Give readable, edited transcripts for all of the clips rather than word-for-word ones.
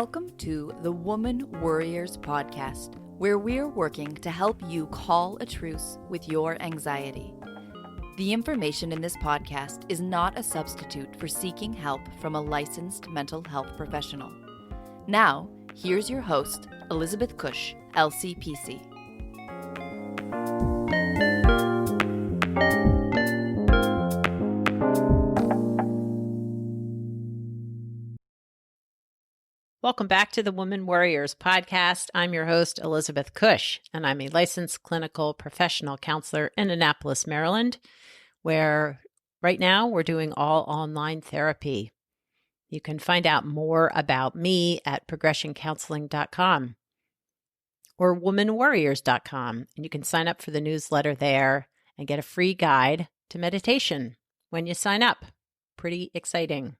Welcome to the Woman Worriers podcast, where we're working to help you call a truce with your anxiety. The information in this podcast is not a substitute for seeking help from a licensed mental health professional. Now, here's your host, Elizabeth Cush, LCPC. Welcome back to the Woman Worriers podcast. I'm your host, Elizabeth Cush, and I'm a licensed clinical professional counselor in Annapolis, Maryland, where right now we're doing all online therapy. You can find out more about me at progressioncounseling.com or womanwarriors.com, and you can sign up for the newsletter there and get a free guide to meditation when you sign up. Pretty exciting.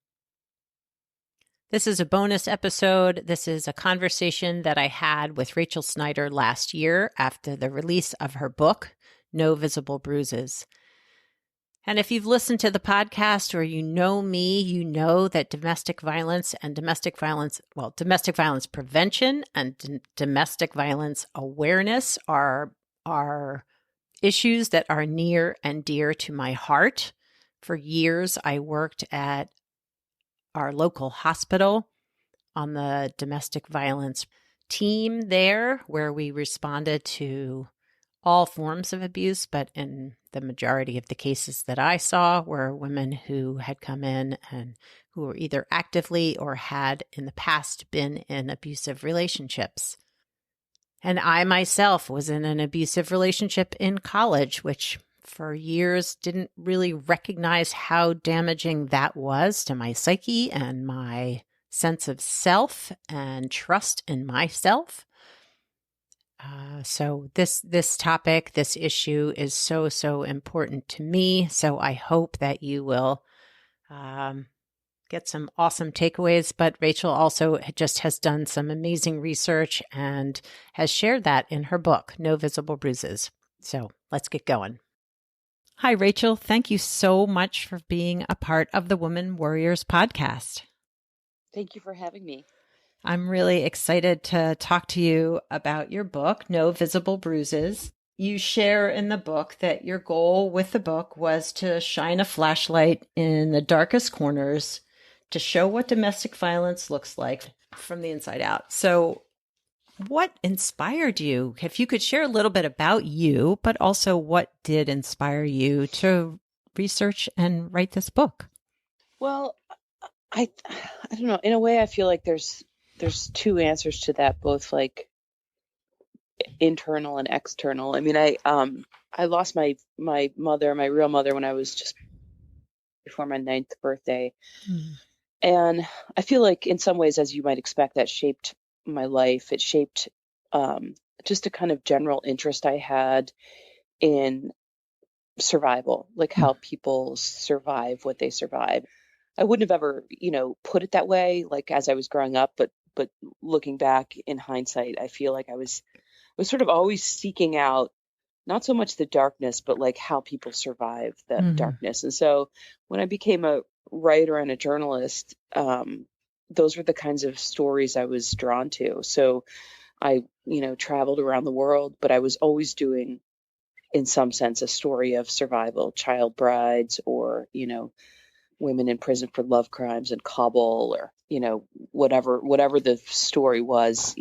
This is a bonus episode. This is a conversation that I had with Rachel Snyder last year after the release of her book, No Visible Bruises. And if you've listened to the podcast or you know me, you know that domestic violence prevention and domestic violence awareness are issues that are near and dear to my heart. For years, I worked at our local hospital on the domestic violence team there, where we responded to all forms of abuse, but in the majority of the cases that I saw were women who had come in and who were either actively or had in the past been in abusive relationships. And I myself was in an abusive relationship in college, which for years didn't really recognize how damaging that was to my psyche and my sense of self and trust in myself. So this topic, this issue is so important to me. So I hope that you will get some awesome takeaways. But Rachel also just has done some amazing research and has shared that in her book, No Visible Bruises. So let's get going. Hi, Rachel. Thank you so much for being a part of the Woman Worriers podcast. Thank you for having me. I'm really excited to talk to you about your book, No Visible Bruises. You share in the book that your goal with the book was to shine a flashlight in the darkest corners to show what domestic violence looks like from the inside out. So what inspired you? If you could share a little bit about you, but also what did inspire you to research and write this book? Well, I don't know. In a way, I feel like there's two answers to that, both like internal and external. I mean, I lost my mother, my real mother, when I was just before my 9th birthday. And I feel like in some ways, as you might expect, that shaped my life. It shaped just a kind of general interest I had in survival, like how people survive what they survive. I wouldn't have ever, put it that way, like as I was growing up, but looking back in hindsight, I feel like I was sort of always seeking out not so much the darkness, but like how people survive the darkness. And so when I became a writer and a journalist, those were the kinds of stories I was drawn to. So I, traveled around the world, but I was always doing, in some sense, a story of survival, child brides, or, women in prison for love crimes in Kabul, or, whatever the story was,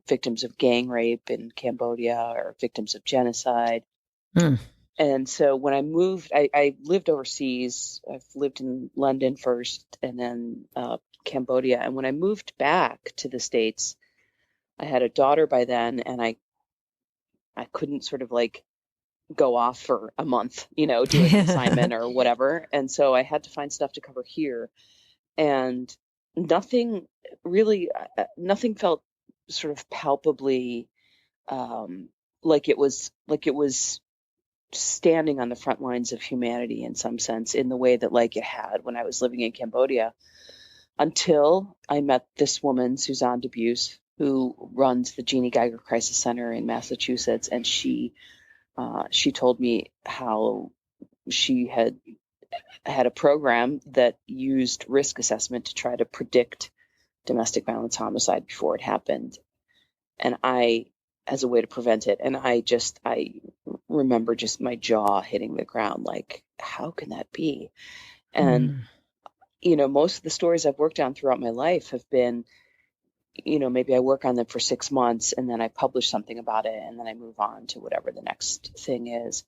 victims of gang rape in Cambodia or victims of genocide. And so when I moved, I lived overseas. I've lived in London first and then Cambodia. And when I moved back to the States, I had a daughter by then, and I couldn't sort of like go off for a month, doing an assignment or whatever. And so I had to find stuff to cover here. And nothing felt sort of palpably like it was standing on the front lines of humanity in some sense, in the way that like it had when I was living in Cambodia, until I met this woman, Suzanne Debuse, who runs the Jeannie Geiger Crisis Center in Massachusetts. And she told me how she had a program that used risk assessment to try to predict domestic violence homicide before it happened. And as a way to prevent it. And I remember just my jaw hitting the ground, like, how can that be? And, most of the stories I've worked on throughout my life have been, maybe I work on them for 6 months and then I publish something about it and then I move on to whatever the next thing is.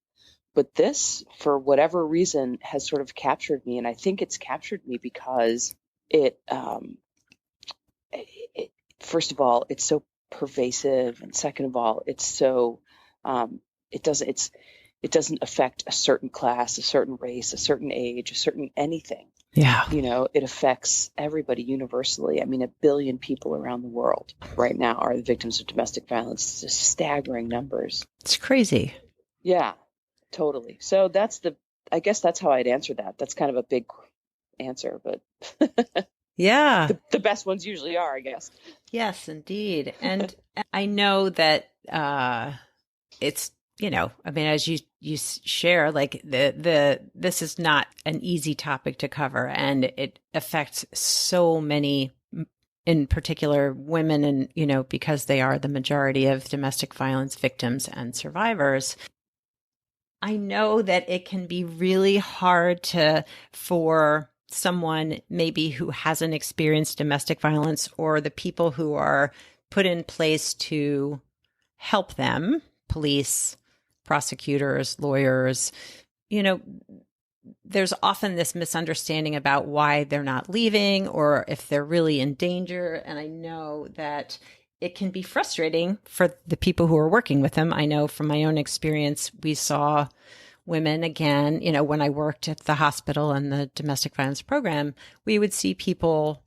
But this, for whatever reason, has sort of captured me. And I think it's captured me because it first of all, it's so pervasive. And second of all, it's so, it doesn't affect a certain class, a certain race, a certain age, a certain anything. Yeah. It affects everybody universally. I mean, 1 billion people around the world right now are the victims of domestic violence. It's just staggering numbers. It's crazy. Yeah, totally. So I guess that's how I'd answer that. That's kind of a big answer, but yeah, the best ones usually are, I guess. Yes, indeed. And I know that it's, I mean, as you share, like this is not an easy topic to cover, and it affects so many, in particular women, and, because they are the majority of domestic violence victims and survivors. I know that it can be really hard for someone maybe who hasn't experienced domestic violence, or the people who are put in place to help them, police, prosecutors, lawyers, there's often this misunderstanding about why they're not leaving or if they're really in danger. And I know that it can be frustrating for the people who are working with them. I know from my own experience, we saw women again, when I worked at the hospital and the domestic violence program, we would see people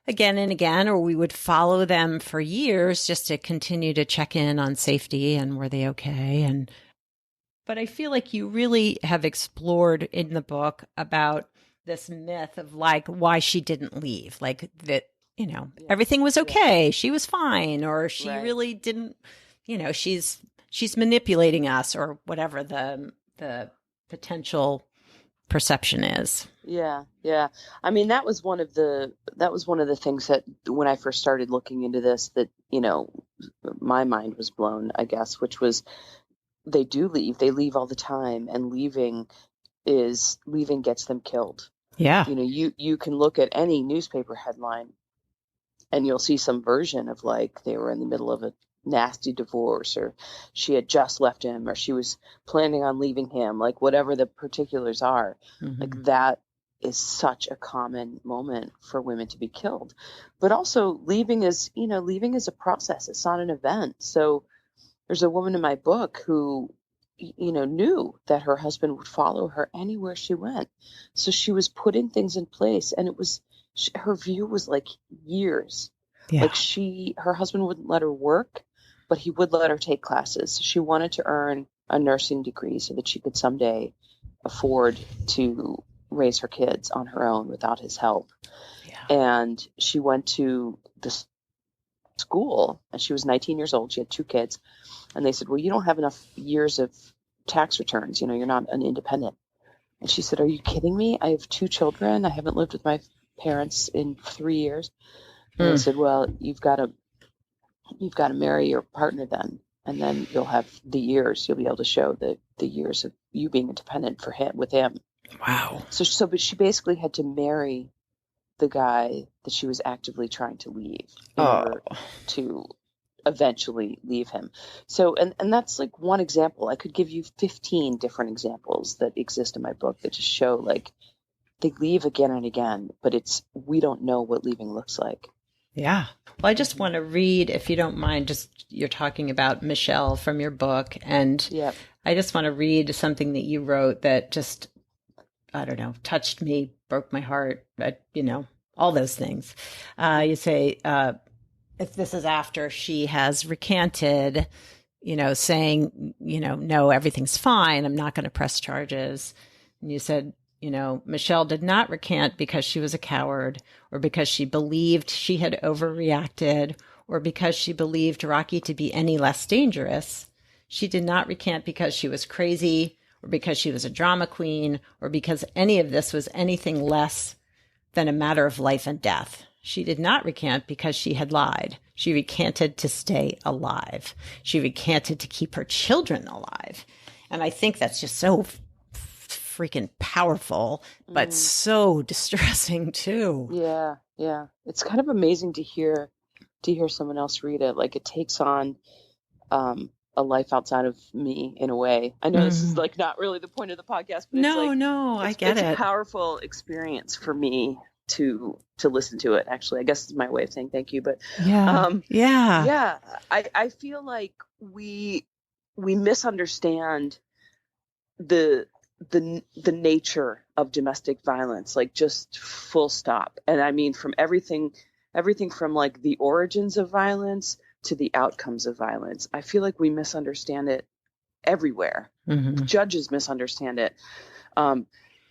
again and again, or we would follow them for years just to continue to check in on safety and were they okay. But I feel like you really have explored in the book about this myth of like why she didn't leave, like that, everything was okay. Yeah. She was fine, or she really didn't, she's manipulating us, or whatever the potential perception is. Yeah. Yeah. I mean, that was one of the things that when I first started looking into this, that, my mind was blown, I guess, which was they do leave. They leave all the time, and leaving gets them killed. Yeah. You can look at any newspaper headline and you'll see some version of like they were in the middle of a nasty divorce, or she had just left him, or she was planning on leaving him, like whatever the particulars are. Mm-hmm. Like that is such a common moment for women to be killed. But also leaving is a process. It's not an event. So there's a woman in my book who, knew that her husband would follow her anywhere she went. So she was putting things in place, and her view was like years. Yeah. Like her husband wouldn't let her work, but he would let her take classes. She wanted to earn a nursing degree so that she could someday afford to raise her kids on her own without his help. Yeah. And she went to the school, and she was 19 years old. She had 2 kids. And they said, well, you don't have enough years of tax returns. You're not an independent. And she said, are you kidding me? I have 2 children. I haven't lived with my parents in 3 years. And they said, well, you've got to marry your partner then. And then you'll have the years. You'll be able to show the years of you being independent with him. Wow. But she basically had to marry the guy that she was actively trying to leave in order to eventually leave him. So, and that's like one example. I could give you 15 different examples that exist in my book that just show like they leave again and again, but we don't know what leaving looks like. Yeah. Well, I just want to read, if you don't mind, you're talking about Michelle from your book. And yep. I just want to read something that you wrote that just, I don't know, touched me, broke my heart, but, all those things. You say, if this is after she has recanted, saying, no, everything's fine. I'm not going to press charges. And you said, Michelle did not recant because she was a coward, or because she believed she had overreacted, or because she believed Rocky to be any less dangerous. She did not recant because she was crazy, or because she was a drama queen, or because any of this was anything less than a matter of life and death. She did not recant because she had lied. She recanted to stay alive. She recanted to keep her children alive. And I think that's just so freaking powerful, but so distressing too. Yeah, yeah. It's kind of amazing to hear someone else read it. Like, it takes on a life outside of me in a way. I know this is like not really the point of the podcast, but I get it. It's a powerful experience for me to listen to it. Actually, I guess it's my way of saying thank you. But I feel like we misunderstand the nature of domestic violence, like, just full stop. And I mean, from everything from like the origins of violence to the outcomes of violence. I feel like we misunderstand it everywhere. Judges misunderstand it.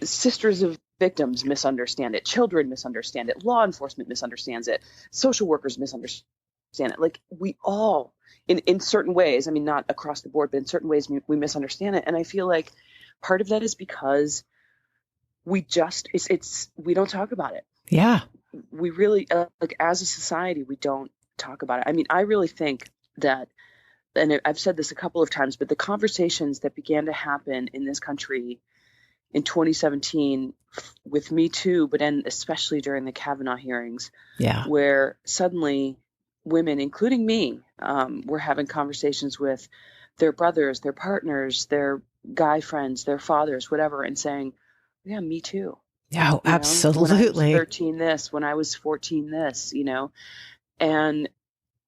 Sisters of victims misunderstand it. Children misunderstand it. Law enforcement misunderstands it. Social workers misunderstand it. Like, we all, in certain ways, I mean, not across the board, but in certain ways, we misunderstand it. And I feel like part of that is because we don't talk about it. Yeah. We really, like, as a society, we don't talk about it. I mean, I really think that, and I've said this a couple of times, but the conversations that began to happen in this country in 2017 with Me Too, but then especially during the Kavanaugh hearings, where suddenly women, including me, were having conversations with their brothers, their partners, their guy friends, their fathers, whatever, and saying, yeah, me too. Oh, absolutely. When I was 13 this, when I was 14 this, and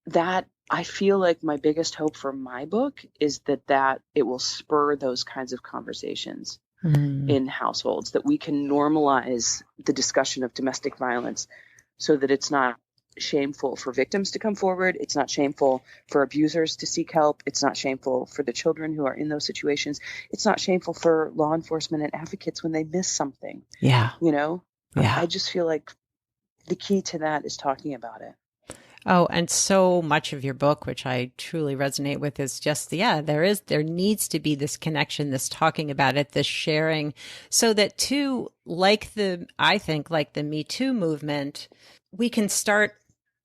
that, I feel like my biggest hope for my book is that it will spur those kinds of conversations in households, that we can normalize the discussion of domestic violence so that it's not shameful for victims to come forward. It's not shameful for abusers to seek help. It's not shameful for the children who are in those situations. It's not shameful for law enforcement and advocates when they miss something. Yeah. I just feel like the key to that is talking about it. Oh, and so much of your book, which I truly resonate with, is just, there needs to be this connection, this talking about it, this sharing, so that too, I think like the Me Too movement, we can start,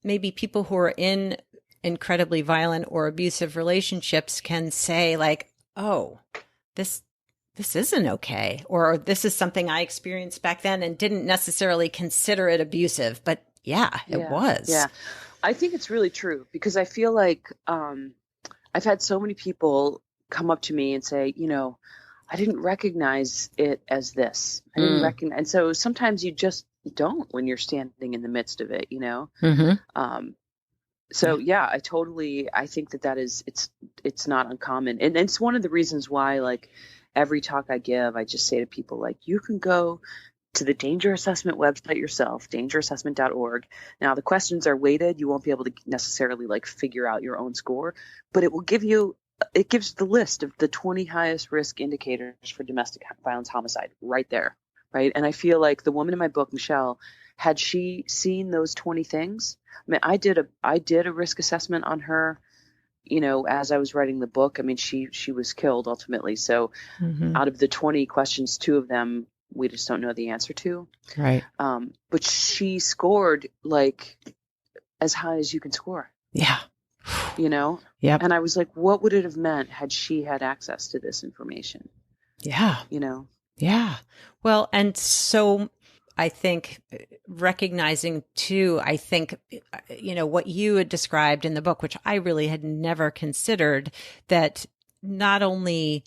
maybe people who are in incredibly violent or abusive relationships can say like, oh, this isn't okay. Or this is something I experienced back then and didn't necessarily consider it abusive, but it was. Yeah. I think it's really true, because I feel like I've had so many people come up to me and say, I didn't recognize it as this. I didn't recognize. And so sometimes you just don't when you're standing in the midst of it, So I think that is, it's not uncommon. And it's one of the reasons why, like, every talk I give, I just say to people, like, you can go to the danger assessment website yourself, dangerassessment.org. Now, the questions are weighted. You won't be able to necessarily like figure out your own score, but it gives the list of the 20 highest risk indicators for domestic violence homicide right there. Right. And I feel like the woman in my book, Michelle, had she seen those 20 things, I mean, I did a risk assessment on her, as I was writing the book. I mean, she was killed ultimately. So out of the 20 questions, 2 of them we just don't know the answer to. Right. But she scored like as high as you can score. Yeah. Yep. And I was like, what would it have meant had she had access to this information? Yeah. Yeah. Well, and so I think recognizing too, what you had described in the book, which I really had never considered, that not only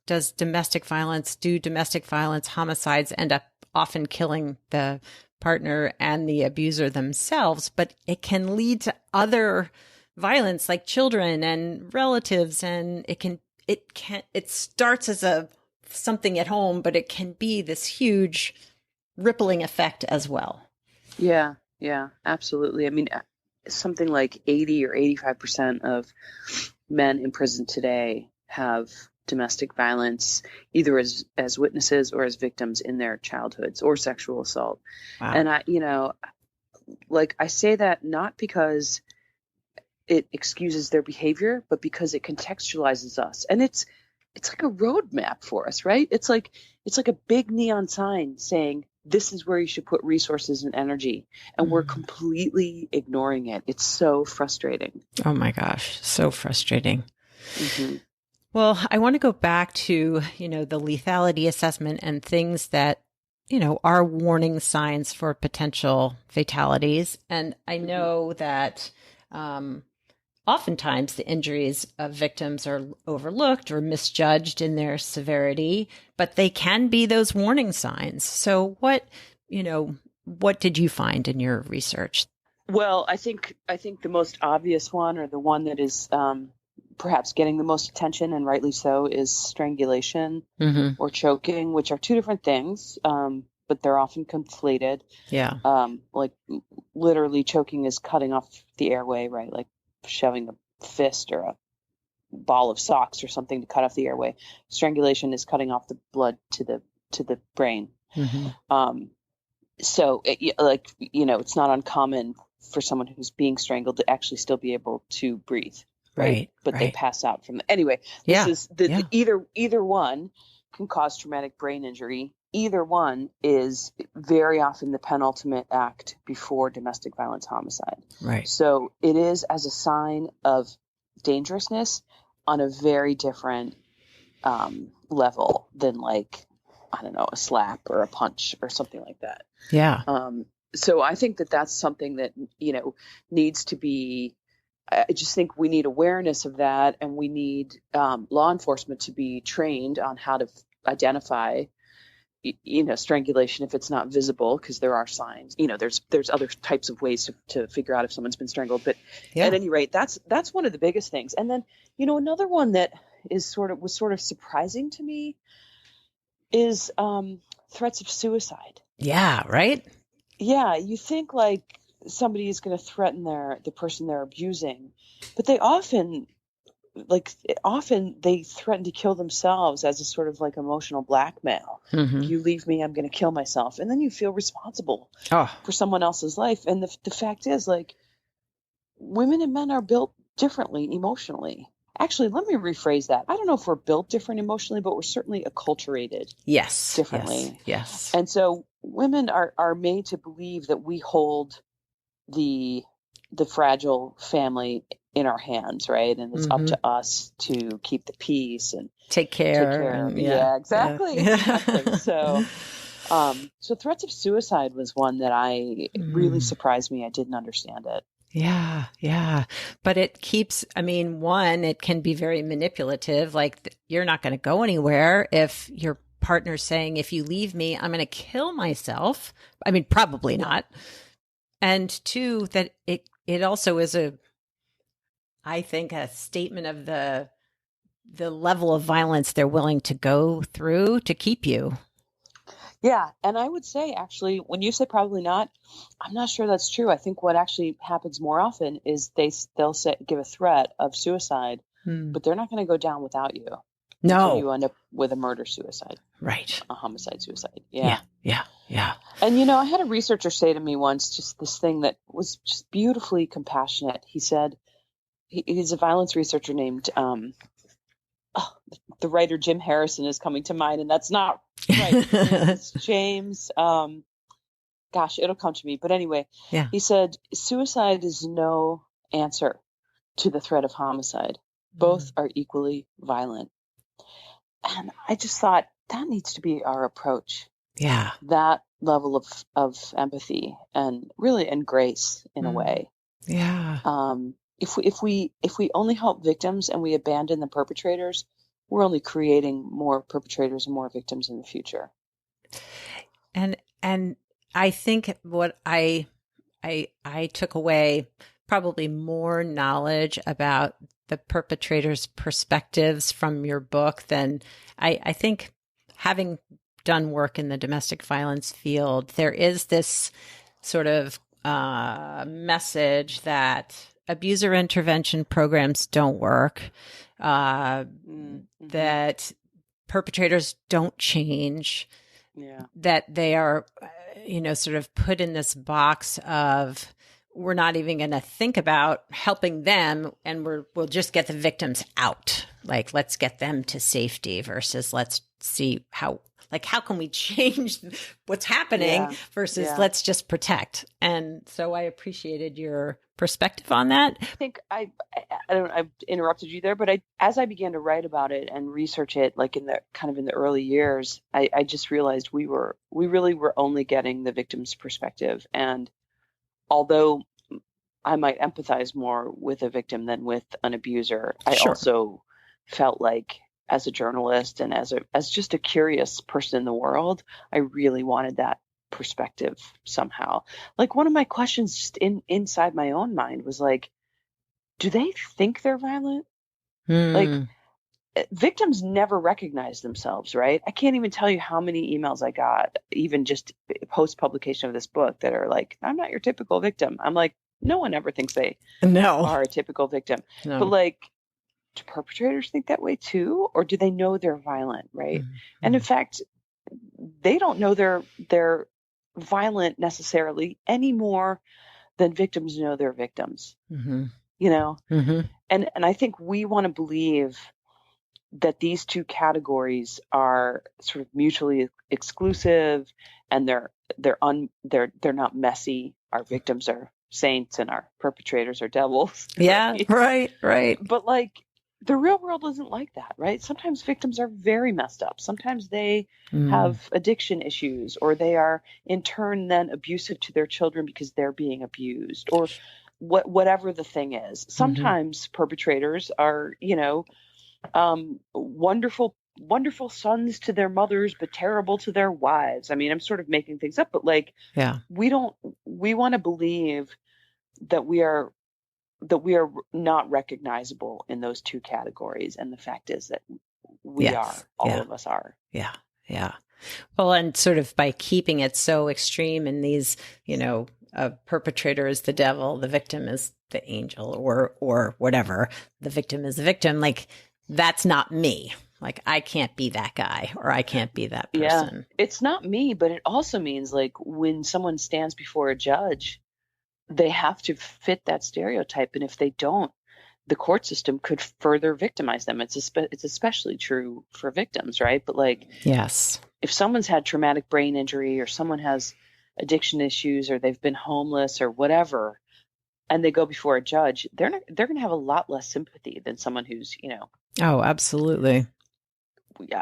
does domestic violence homicides end up often killing the partner and the abuser themselves, but it can lead to other violence like children and relatives. And it starts as something at home, but it can be this huge rippling effect as well. Yeah. Yeah, absolutely. I mean, something like 80 or 85% of men in prison today have domestic violence, either as witnesses or as victims in their childhoods, or sexual assault. Wow. And I say that not because it excuses their behavior, but because it contextualizes us. And it's like a roadmap for us, right? It's like a big neon sign saying, this is where you should put resources and energy. And we're completely ignoring it. It's so frustrating. Oh my gosh. So frustrating. Mm-hmm. Well, I want to go back to, the lethality assessment and things that, are warning signs for potential fatalities. And I know that oftentimes the injuries of victims are overlooked or misjudged in their severity, but they can be those warning signs. So what did you find in your research? Well, I think the most obvious one, or the one that is perhaps getting the most attention, and rightly so, is strangulation or choking, which are two different things, but they're often conflated. Yeah. Like literally choking is cutting off the airway, right? Like shoving a fist or a ball of socks or something to cut off the airway. Strangulation is cutting off the blood to the brain. So it's not uncommon for someone who's being strangled to actually still be able to breathe. Right. But they pass out from anyway. This is either one can cause traumatic brain injury. Either one is very often the penultimate act before domestic violence homicide. Right. So it is as a sign of dangerousness on a very different level than, like, I don't know, a slap or a punch or something like that. Yeah. So I think that that's something that, needs to be, I just think we need awareness of that, and we need law enforcement to be trained on how to identify, strangulation if it's not visible, because there are signs. There's other types of ways to figure out if someone's been strangled. But at any rate, that's one of the biggest things. And then, another one that was sort of surprising to me is threats of suicide. Yeah, right? Yeah, you think like somebody is going to threaten the person they're abusing, but they often they threaten to kill themselves as a sort of like emotional blackmail. If you leave me, I'm going to kill myself. And then you feel responsible for someone else's life. And the fact is, like, women and men are built differently emotionally. Actually, let me rephrase that. I don't know if we're built different emotionally, but we're certainly acculturated differently. Yes. And so women are made to believe that we hold the fragile family in our hands, right? And it's up to us to keep the peace and take care. Yeah, exactly. Yeah. Exactly. So threats of suicide was one that really surprised me. I didn't understand it. Yeah. Yeah. But it keeps, it can be very manipulative. Like, you're not going to go anywhere if your partner's saying, if you leave me, I'm going to kill myself. Probably not. And two, that it also is I think a statement of the level of violence they're willing to go through to keep you. Yeah. And I would say, actually, when you say probably not, I'm not sure that's true. I think what actually happens more often is they'll give a threat of suicide, but they're not going to go down without you. No. Until you end up with a murder-suicide. Right. A homicide-suicide. Yeah. Yeah. And, I had a researcher say to me once just this thing that was just beautifully compassionate. He said, he's a violence researcher named, the writer Jim Harrison is coming to mind, and that's not right. It's James. Gosh, it'll come to me. But anyway, he said, suicide is no answer to the threat of homicide. Both are equally violent. And I just thought that needs to be our approach. Yeah. That level of empathy and grace in a way. Yeah. If we only help victims and we abandon the perpetrators, we're only creating more perpetrators and more victims in the future. And I think what I took away, probably more knowledge about the perpetrators' perspectives from your book than I think, having done work in the domestic violence field, there is this sort of message that abuser intervention programs don't work, that perpetrators don't change, that they are, sort of put in this box of, we're not even going to think about helping them, and we'll just get the victims out. Like, let's get them to safety versus let's Like, how can we change what's happening versus let's just protect? And so I appreciated your perspective on that. I think I don't I've interrupted you there, but as I began to write about it and research it, like in the early years, I just realized we really were only getting the victim's perspective. And although I might empathize more with a victim than with an abuser, I also felt like, as a journalist and as just a curious person in the world, I really wanted that perspective somehow. Like, one of my questions just inside my own mind was like, do they think they're violent? Like, victims never recognize themselves, right? I can't even tell you how many emails I got, even just post publication of this book, that are like, I'm not your typical victim. I'm like, no one ever thinks they are a typical victim. No. But like, do perpetrators think that way too? Or do they know they're violent, right? And in fact, they don't know they're violent necessarily any more than victims know they're victims. You know? And I think we want to believe that these two categories are sort of mutually exclusive, and they're not messy. Our victims are saints and our perpetrators are devils. Yeah, right. But like, the real world isn't like that, right? Sometimes victims are very messed up. Sometimes they have addiction issues, or they are in turn then abusive to their children because they're being abused, or whatever the thing is. Sometimes perpetrators are, wonderful sons to their mothers, but terrible to their wives. I mean, I'm sort of making things up, but like, we want to believe that we are not recognizable in those two categories. And the fact is that we are, all of us are. Yeah. Well, and sort of by keeping it so extreme in these, a perpetrator is the devil, the victim is the angel, or whatever. The victim is the victim. Like, that's not me. Like, I can't be that guy, or I can't be that person. Yeah, it's not me, but it also means, like, when someone stands before a judge, they have to fit that stereotype. And if they don't, the court system could further victimize them. It's especially true for victims, right? But like, yes, if someone's had traumatic brain injury, or someone has addiction issues, or they've been homeless or whatever, and they go before a judge, they're going to have a lot less sympathy than someone who's, oh, absolutely,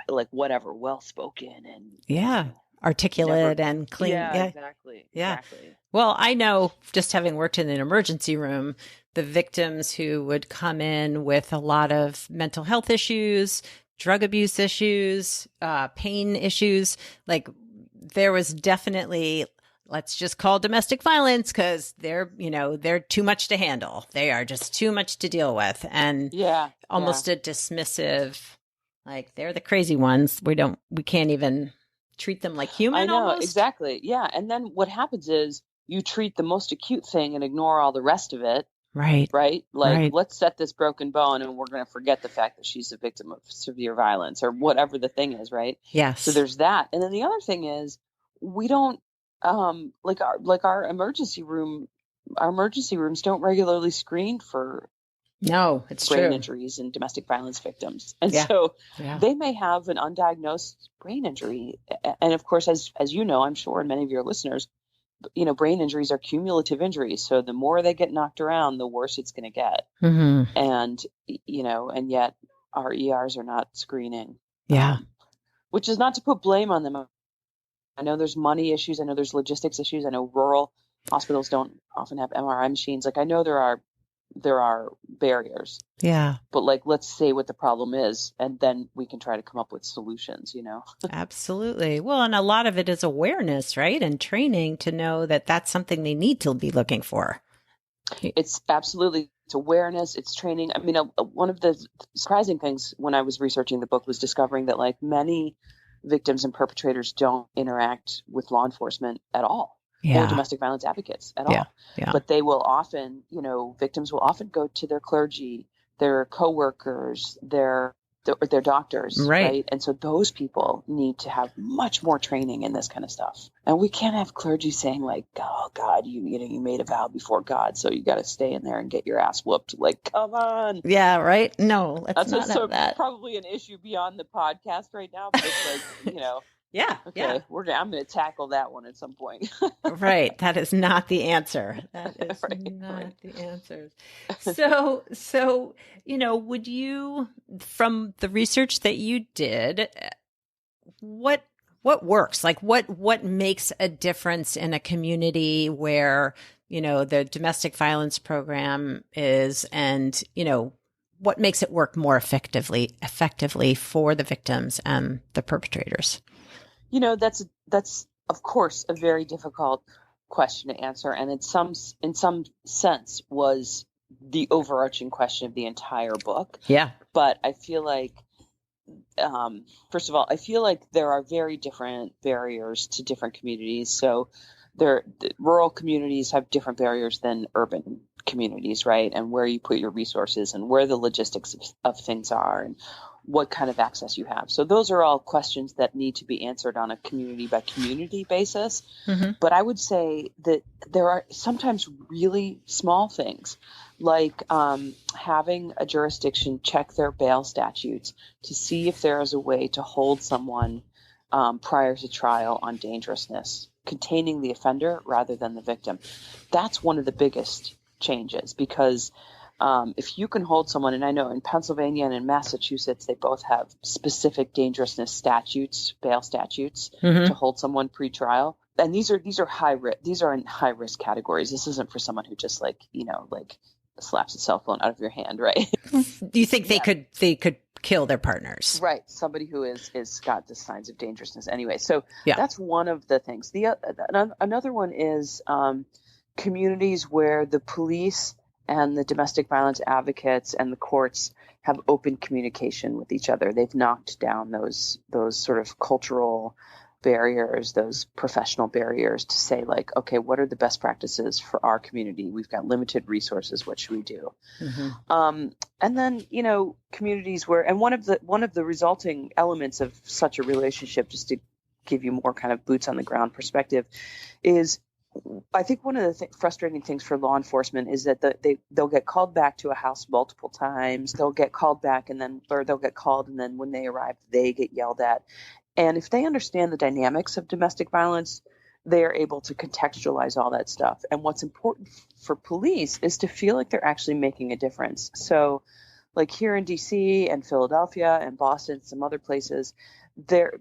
like, whatever, well-spoken and articulate and clean. Yeah, exactly. Well, I know, just having worked in an emergency room, the victims who would come in with a lot of mental health issues, drug abuse issues, pain issues, like, there was definitely, let's just call domestic violence, because they're too much to handle. They are just too much to deal with. And almost a dismissive, like, they're the crazy ones. We can't even treat them like human. I know, almost. Exactly. Yeah. And then what happens is you treat the most acute thing and ignore all the rest of it. Right. Like, let's set this broken bone, and we're going to forget the fact that she's a victim of severe violence, or whatever the thing is. Right. Yes. So there's that. And then the other thing is, we don't, our emergency rooms don't regularly screen for it's brain true. injuries and domestic violence victims. And so they may have an undiagnosed brain injury. And of course, as you know, I'm sure, and many of your listeners, brain injuries are cumulative injuries. So the more they get knocked around, the worse it's going to get. And, and yet our ERs are not screening. Which is not to put blame on them. I know there's money issues. I know there's logistics issues. I know rural hospitals don't often have MRI machines. Like, I know there are barriers. But like, let's say what the problem is, and then we can try to come up with solutions, Absolutely. Well, and a lot of it is awareness, right? And training to know that that's something they need to be looking for. It's awareness, it's training. I mean, one of the surprising things when I was researching the book was discovering that, like, many victims and perpetrators don't interact with law enforcement at all. Or domestic violence advocates at all. But they will often, victims will often go to their clergy, their coworkers, their doctors, right? And so those people need to have much more training in this kind of stuff. And we can't have clergy saying, like, oh God, you made a vow before God, so you got to stay in there and get your ass whooped. Like, come on. Yeah, right. No, let's that's not have that. Probably an issue beyond the podcast right now, but it's like, Yeah. Okay, Yeah. I'm going to tackle that one at some point. Right. That is not the answer. That is not the answer. So, would you, from the research that you did, what works? Like what makes a difference in a community where, the domestic violence program is, and, what makes it work more effectively for the victims and the perpetrators? That's of course a very difficult question to answer, and in some sense was the overarching question of the entire book. Yeah. But I feel like, first of all, I feel like there are very different barriers to different communities. So the rural communities have different barriers than urban communities, right? And where you put your resources and where the logistics of things are and what kind of access you have. So those are all questions that need to be answered on a community by community basis. Mm-hmm. But I would say that there are sometimes really small things, like having a jurisdiction check their bail statutes to see if there is a way to hold someone prior to trial on dangerousness, containing the offender rather than the victim. That's one of the biggest changes, because if you can hold someone, and I know in Pennsylvania and in Massachusetts, they both have specific dangerousness statutes, bail statutes, Mm-hmm. to hold someone pre-trial. And these are high risk. These are in high risk categories. This isn't for someone who just like slaps a cell phone out of your hand, right? Do you think they could kill their partners? Right. Somebody who is got the signs of dangerousness anyway. So Yeah. that's one of the things. Another one is communities where the police and the domestic violence advocates and the courts have open communication with each other. They've knocked down those sort of cultural barriers, those professional barriers, to say like, okay, what are the best practices for our community? We've got limited resources. What should we do? Mm-hmm. And then, communities where, and one of the resulting elements of such a relationship, just to give you more kind of boots on the ground perspective, is I think one of the frustrating things for law enforcement is that they'll get called back to a house multiple times. They'll get called back they'll get called, and then when they arrive, they get yelled at. And if they understand the dynamics of domestic violence, they are able to contextualize all that stuff. And what's important for police is to feel like they're actually making a difference. So like here in DC and Philadelphia and Boston and some other places,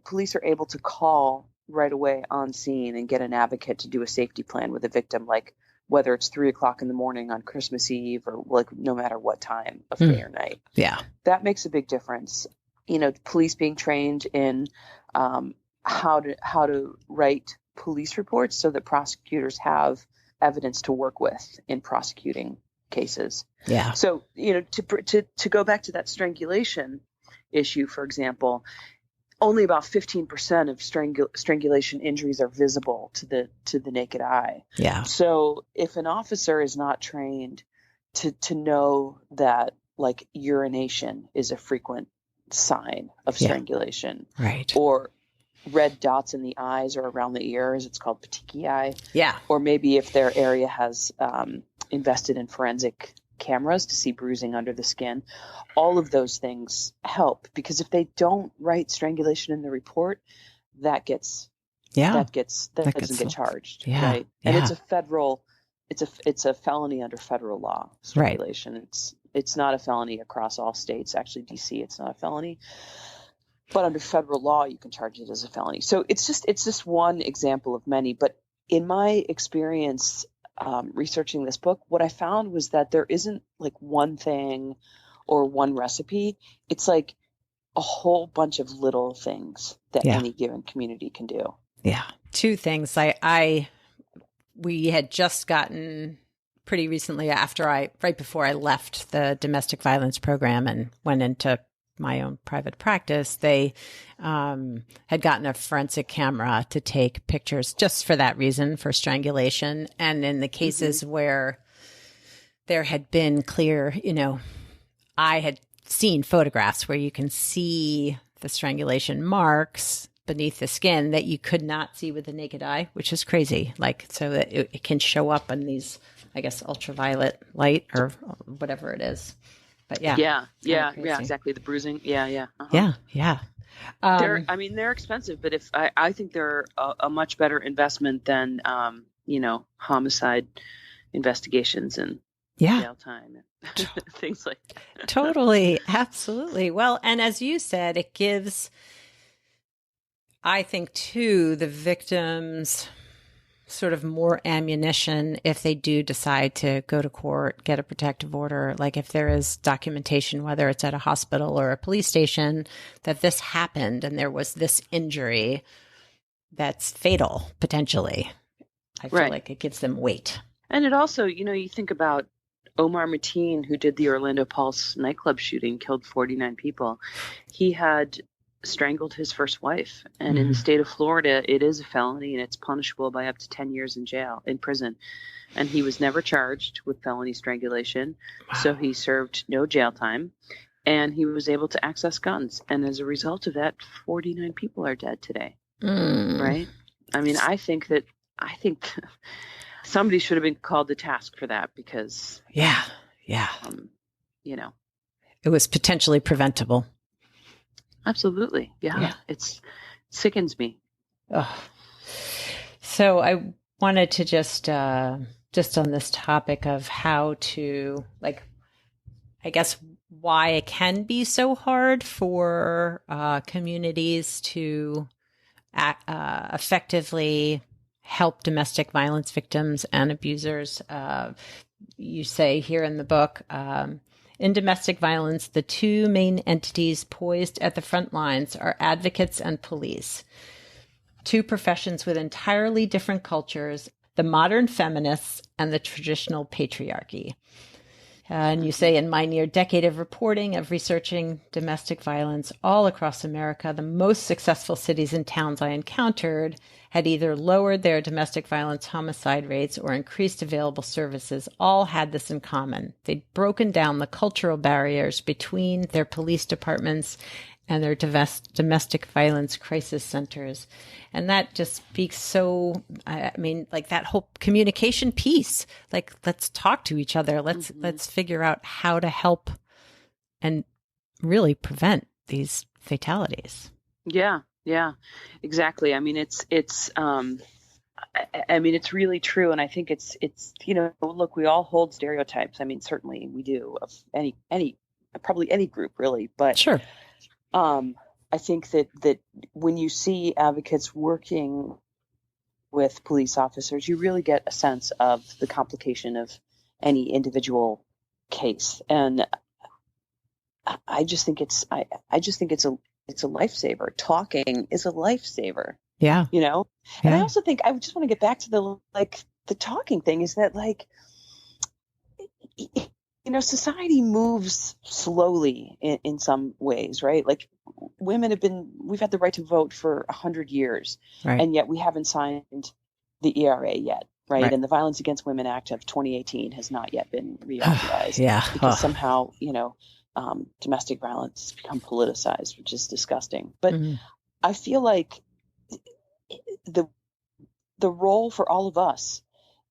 police are able to call right away on scene and get an advocate to do a safety plan with a victim, like whether it's 3:00 in the morning on Christmas Eve or like no matter what time of day or night. Yeah. That makes a big difference. Police being trained in how to write police reports so that prosecutors have evidence to work with in prosecuting cases. Yeah. So, to go back to that strangulation issue, for example, only about 15% of strangulation injuries are visible to the naked eye. Yeah. So if an officer is not trained to know that like urination is a frequent sign of strangulation, right, or red dots in the eyes or around the ears, it's called petechiae. Yeah. Or maybe if their area has invested in forensic cameras to see bruising under the skin, all of those things help, because if they don't write strangulation in the report, that doesn't get charged. Yeah. Right. And it's a felony under federal law, strangulation. Right. It's not a felony across all states. Actually, DC, it's not a felony. But under federal law, you can charge it as a felony. So it's just one example of many. But in my experience researching this book, what I found was that there isn't like one thing or one recipe. It's like a whole bunch of little things that any given community can do. Yeah. Two things. We had just gotten pretty recently right before I left the domestic violence program and went into my own private practice, they had gotten a forensic camera to take pictures just for that reason, for strangulation. And in the cases where there had been clear, I had seen photographs where you can see the strangulation marks beneath the skin that you could not see with the naked eye, which is crazy. Like, so that it can show up in these, I guess, ultraviolet light or whatever it is. But yeah, exactly. The bruising. Yeah. Yeah. They're expensive, but I think they're a much better investment than, homicide investigations and jail time and things like that. Totally. Absolutely. Well, and as you said, it gives, I think, too, the victims sort of more ammunition if they do decide to go to court, get a protective order. Like if there is documentation, whether it's at a hospital or a police station, that this happened and there was this injury that's fatal, potentially. I feel like it gives them weight. And it also, you think about Omar Mateen, who did the Orlando Pulse nightclub shooting, killed 49 people. He had strangled his first wife. And in the state of Florida, it is a felony and it's punishable by up to 10 years in prison. And he was never charged with felony strangulation. Wow. So he served no jail time and he was able to access guns. And as a result of that, 49 people are dead today. Right? I mean, I think somebody should have been called to task for that because, it was potentially preventable. Absolutely. Yeah. It sickens me. Oh. So I wanted to just on this topic of how to, like, I guess why it can be so hard for communities to effectively help domestic violence victims and abusers. You say here in the book, in domestic violence, the two main entities poised at the front lines are advocates and police, two professions with entirely different cultures, the modern feminists and the traditional patriarchy. And you say, in my near decade of reporting, of researching domestic violence all across America, the most successful cities and towns I encountered had either lowered their domestic violence homicide rates or increased available services. All had this in common. They'd broken down the cultural barriers between their police departments and their domestic violence crisis centers. And that just speaks so, I mean, like that whole communication piece, like, let's talk to each other. Let's figure out how to help and really prevent these fatalities. Yeah, exactly. I mean, it's really true. And I think it's, look, we all hold stereotypes. I mean, certainly we do of probably any group really, but sure. I think that when you see advocates working with police officers, you really get a sense of the complication of any individual case. And I just think it's a lifesaver. Talking is a lifesaver. Yeah. And I also think I just want to get back to the talking thing is that society moves slowly in some ways, right? Like we've had the right to vote for 100 years, right. And yet we haven't signed the ERA yet, right? And the Violence Against Women Act of 2018 has not yet been reauthorized. Because somehow, domestic violence has become politicized, which is disgusting. But I feel like the role for all of us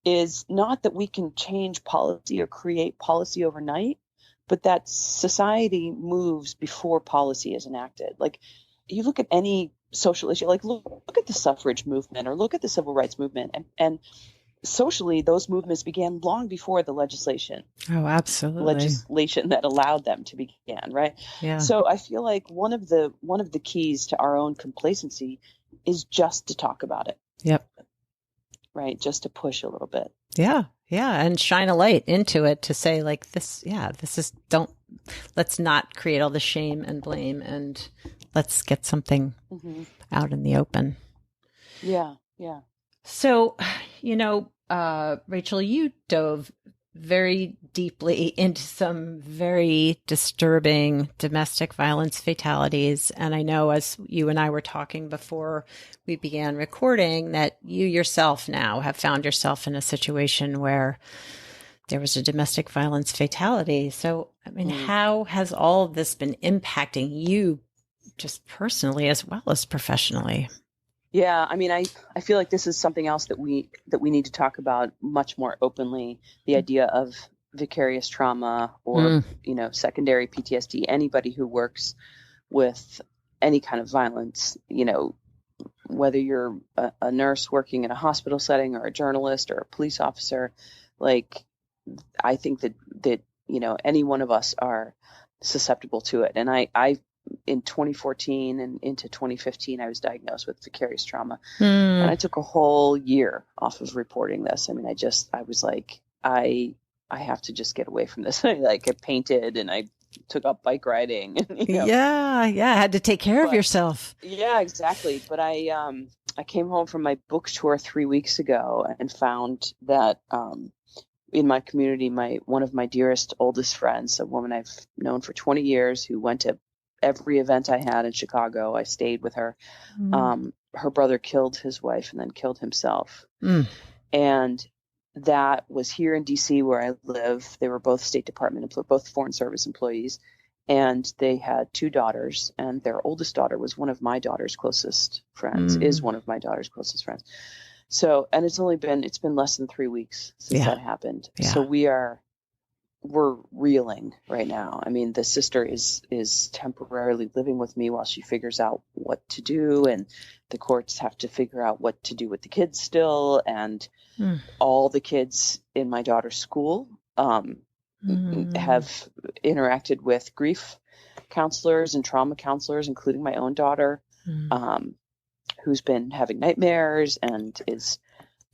is not that we can change policy or create policy overnight, but that society moves before policy is enacted. Like you look at any social issue, like look at the suffrage movement or look at the civil rights movement, and socially those movements began long before the legislation. Oh, absolutely. Legislation that allowed them to begin, right? Yeah. So I feel like one of the keys to our own complacency is just to talk about it. Yep. Right. Just to push a little bit. Yeah. Yeah. And shine a light into it to say like let's not create all the shame and blame and let's get something out in the open. Yeah. Yeah. So, Rachel, you dove very deeply into some very disturbing domestic violence fatalities. And I know as you and I were talking before we began recording that you yourself now have found yourself in a situation where there was a domestic violence fatality. So, I mean, how has all of this been impacting you just personally as well as professionally? Yeah, I mean, I feel like this is something else that we need to talk about much more openly. The idea of vicarious trauma or secondary PTSD. Anybody who works with any kind of violence, whether you're a nurse working in a hospital setting or a journalist or a police officer, like, I think that any one of us are susceptible to it. And I in 2014 and into 2015, I was diagnosed with vicarious trauma, and I took a whole year off of reporting this. I mean, I was like, I have to just get away from this. I painted and I took up bike riding. Yeah. I had to take care of yourself. Yeah, exactly. But I came home from my book tour 3 weeks ago and found that in my community, one of my dearest, oldest friends, a woman I've known for 20 years, who went to every event I had in Chicago. I stayed with her. Her brother killed his wife and then killed himself. And that was here in DC where I live. They were both State Department, both Foreign Service employees. And they had 2 daughters, and their oldest daughter was one of my daughter's closest friends, is one of my daughter's closest friends. So, and it's been less than 3 weeks since that happened. Yeah. So we're reeling right now. I mean, the sister is temporarily living with me while she figures out what to do, and the courts have to figure out what to do with the kids still. And all the kids in my daughter's school have interacted with grief counselors and trauma counselors, including my own daughter, who's been having nightmares and is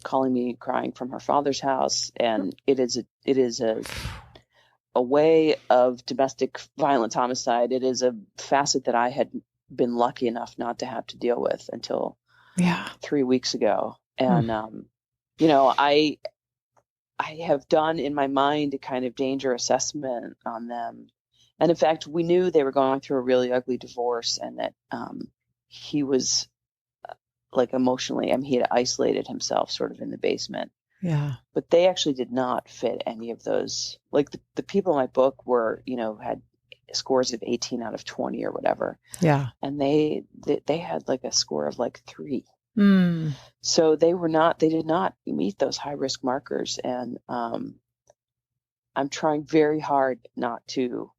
calling me crying from her father's house. And it is a way of domestic violence, homicide. It is a facet that I had been lucky enough not to have to deal with until 3 weeks ago. And, I have done in my mind a kind of danger assessment on them. And in fact, we knew they were going through a really ugly divorce, and that he was emotionally, he had isolated himself sort of in the basement. Yeah. But they actually did not fit any of those. Like the people in my book were, had scores of 18 out of 20 or whatever. Yeah. And they had a score of 3. So they did not meet those high risk markers. And I'm trying very hard not to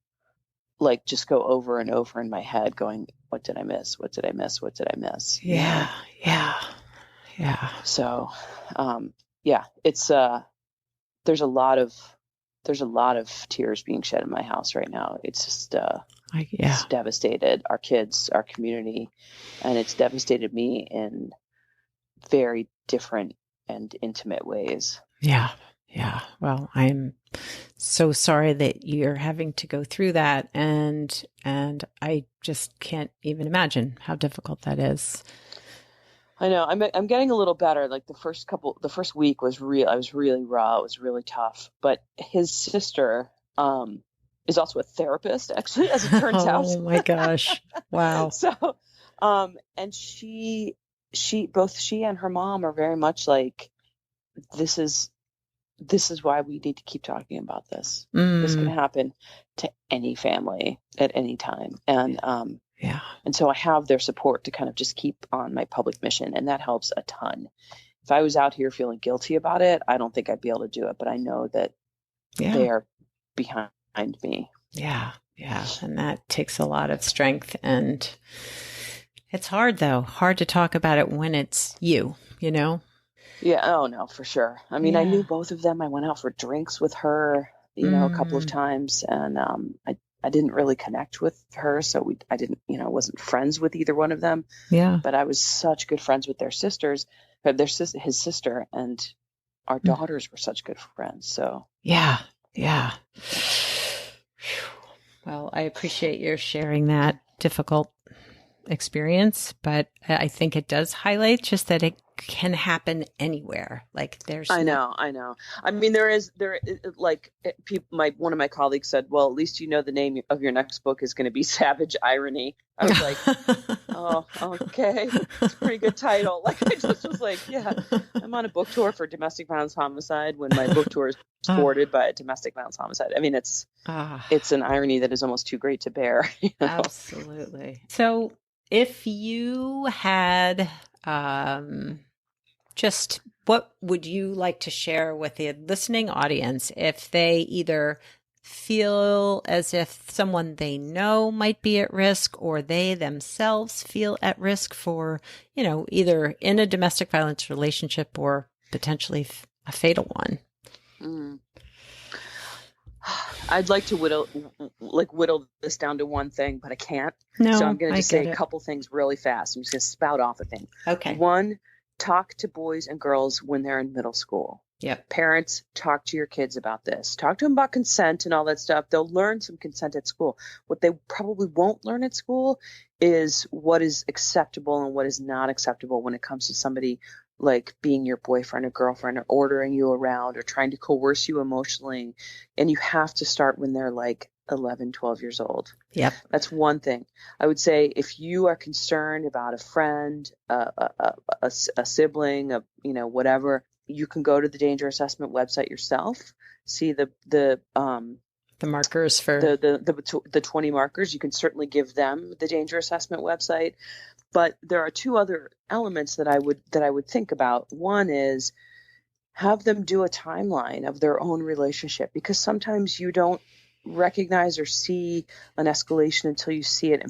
just go over and over in my head going, what did I miss? What did I miss? What did I miss? Yeah. Yeah. Yeah. So, it's, there's a lot of tears being shed in my house right now. It's just, it's devastated our kids, our community, and it's devastated me in very different and intimate ways. Yeah. Yeah. Well, I'm so sorry that you're having to go through that. And I just can't even imagine how difficult that is. I know. I'm getting a little better. The first week was I was really raw. It was really tough. But his sister is also a therapist, actually, as it turns out. Oh my gosh! Wow. So, and both she and her mom are very much like, this is why we need to keep talking about this. This can happen to any family at any time, and and so I have their support to kind of just keep on my public mission, and that helps a ton. If I was out here feeling guilty about it, I don't think I'd be able to do it, but I know that they are behind me. Yeah. Yeah. And that takes a lot of strength, and it's hard though. Hard to talk about it when it's you, Yeah. Oh no, for sure. I mean, I knew both of them. I went out for drinks with her, a couple of times, and I didn't really connect with her, so I didn't, wasn't friends with either one of them. Yeah. But I was such good friends with their sisters, his sister, and our daughters were such good friends. So yeah. Well, I appreciate your sharing that difficult experience, but I think it does highlight just that it can happen anywhere. I know. I mean, one of my colleagues said, well, at least the name of your next book is going to be Savage Irony. I was like, oh, okay. It's a pretty good title. I just was like, yeah, I'm on a book tour for domestic violence homicide when my book tour is supported by a domestic violence homicide. I mean, it's an irony that is almost too great to bear. Absolutely. So if you had, just what would you like to share with the listening audience if they either feel as if someone they know might be at risk, or they themselves feel at risk for, either in a domestic violence relationship or potentially a fatal one. Mm. I'd like to whittle this down to one thing, but I can't. No, so I'm going to just say it. a couple things really fast. I'm just going to spout off a thing. Okay. One, talk to boys and girls when they're in middle school. Yep. Parents, talk to your kids about this. Talk to them about consent and all that stuff. They'll learn some consent at school. What they probably won't learn at school is what is acceptable and what is not acceptable when it comes to somebody like being your boyfriend or girlfriend or ordering you around or trying to coerce you emotionally. And you have to start when they're like 11, 12 years old. Yep. That's one thing. I would say if you are concerned about a friend, a sibling, whatever, you can go to the danger assessment website yourself, see the markers for the 20 markers. You can certainly give them the danger assessment website. But there are two other elements that I would think about. One is have them do a timeline of their own relationship, because sometimes you don't recognize or see an escalation until you see it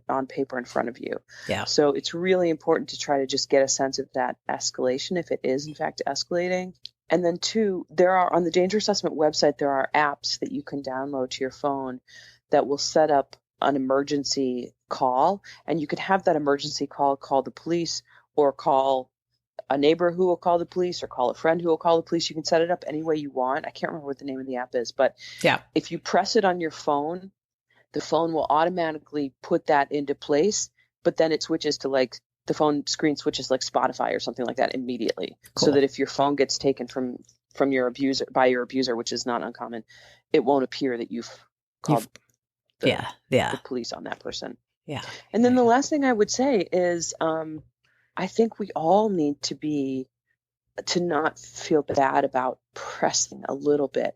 on paper in front of you. Yeah. So it's really important to try to just get a sense of that escalation if it is in fact escalating. And then two, on the danger assessment website, there are apps that you can download to your phone that will set up an emergency call, and you can have that emergency call the police, or call a neighbor who will call the police, or call a friend who will call the police. You can set it up any way you want. I can't remember what the name of the app is, but yeah, if you press it on your phone, the phone will automatically put that into place, but then it switches to like the phone screen switches like Spotify or something like that immediately. Cool. So that if your phone gets taken from your abuser, by your abuser, which is not uncommon, it won't appear that you've called the police on that person. Yeah. And then the last thing I would say is, I think we all need to not feel bad about pressing a little bit.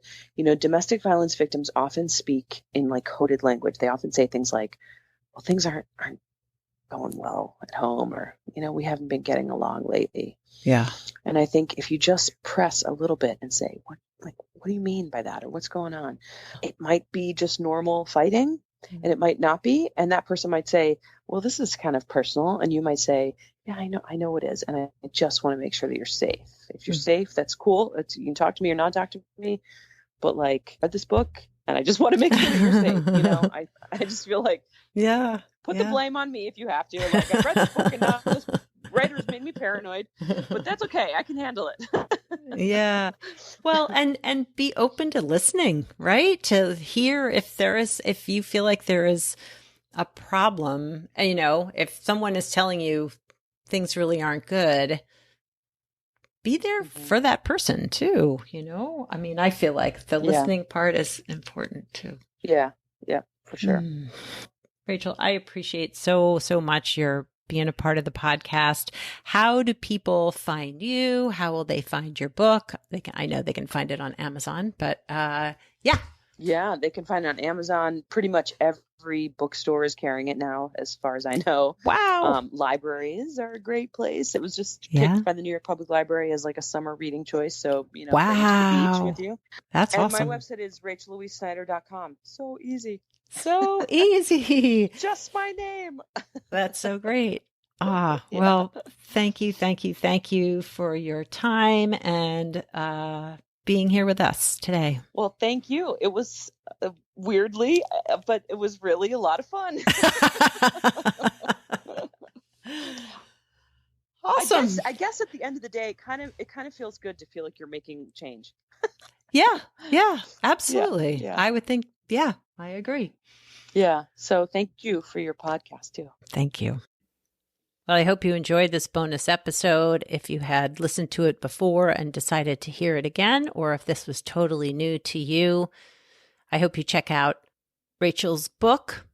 Domestic violence victims often speak in like coded language. They often say things like, well, things aren't going well at home, or, we haven't been getting along lately. Yeah. And I think if you just press a little bit and say, what do you mean by that? Or what's going on? It might be just normal fighting, and it might not be. And that person might say, well, this is kind of personal. And you might say, yeah, I know it is. And I just want to make sure that you're safe. If you're safe, that's cool. You can talk to me or not talk to me. But like, I read this book and I just want to make sure that you're safe. I just feel like, put the blame on me if you have to. Like, I read this book and now this writer's made me paranoid, but that's okay. I can handle it. Yeah. Well, and be open to listening, right? To hear if you feel like there is a problem, and if someone is telling you things really aren't good, be there for that person too. I mean, I feel like the listening part is important too. Yeah. Yeah, for sure. Rachel, I appreciate so much your being a part of the podcast. How do people find you? How will they find your book? I know they can find it on Amazon, but Yeah, they can find it on Amazon. Pretty much every bookstore is carrying it now, as far as I know. Wow. Libraries are a great place. It was just picked by the New York Public Library as like a summer reading choice. So, wow. to the beach with you. That's awesome. And my website is rachellouisesnyder.com. So easy. So easy. Just my name. That's so great. Well, thank you for your time and being here with us today. Well, thank you. It was weirdly, but it was really a lot of fun. Awesome. I guess at the end of the day, it kind of feels good to feel like you're making change. Yeah, absolutely. Yeah. I would think, I agree. Yeah. So thank you for your podcast too. Thank you. Well, I hope you enjoyed this bonus episode. If you had listened to it before and decided to hear it again, or if this was totally new to you, I hope you check out Rachel's book,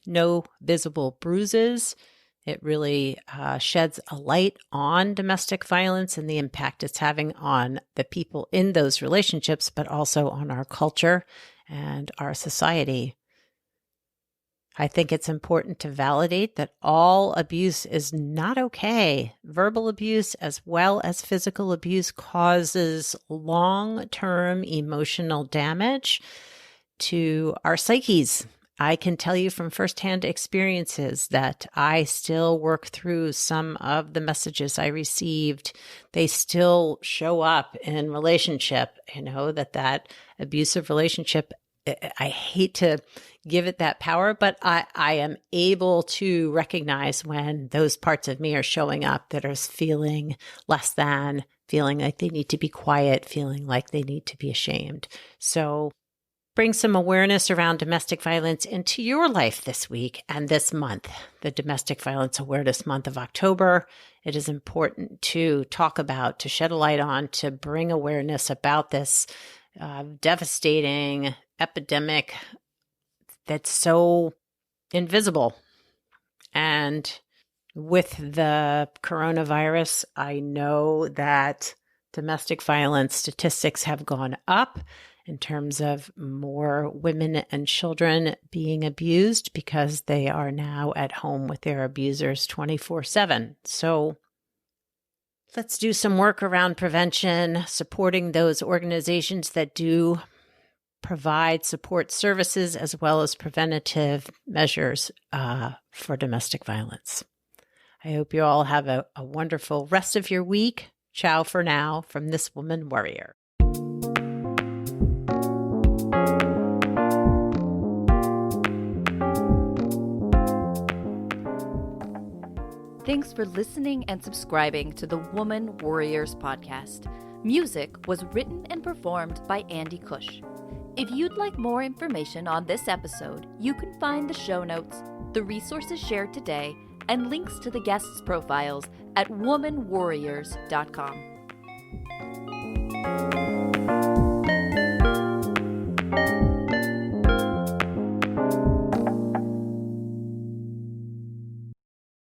No Visible Bruises. It really sheds a light on domestic violence and the impact it's having on the people in those relationships, but also on our culture and our society. I think it's important to validate that all abuse is not okay. Verbal abuse as well as physical abuse causes long-term emotional damage to our psyches. I can tell you from firsthand experiences that I still work through some of the messages I received. They still show up in relationship, that abusive relationship. I hate to give it that power, but I am able to recognize when those parts of me are showing up that are feeling less than, feeling like they need to be quiet, feeling like they need to be ashamed. So bring some awareness around domestic violence into your life this week and this month, the Domestic Violence Awareness Month of October. It is important to talk about, to shed a light on, to bring awareness about this devastating epidemic that's so invisible. And with the coronavirus, I know that domestic violence statistics have gone up in terms of more women and children being abused because they are now at home with their abusers 24/7. So let's do some work around prevention, supporting those organizations that do provide support services as well as preventative measures for domestic violence. I hope you all have a wonderful rest of your week. Ciao for now from this Woman Worrier. Thanks for listening and subscribing to the Woman Worriers podcast. Music was written and performed by Andy Cush. If you'd like more information on this episode, you can find the show notes, the resources shared today, and links to the guests' profiles at womanwarriors.com.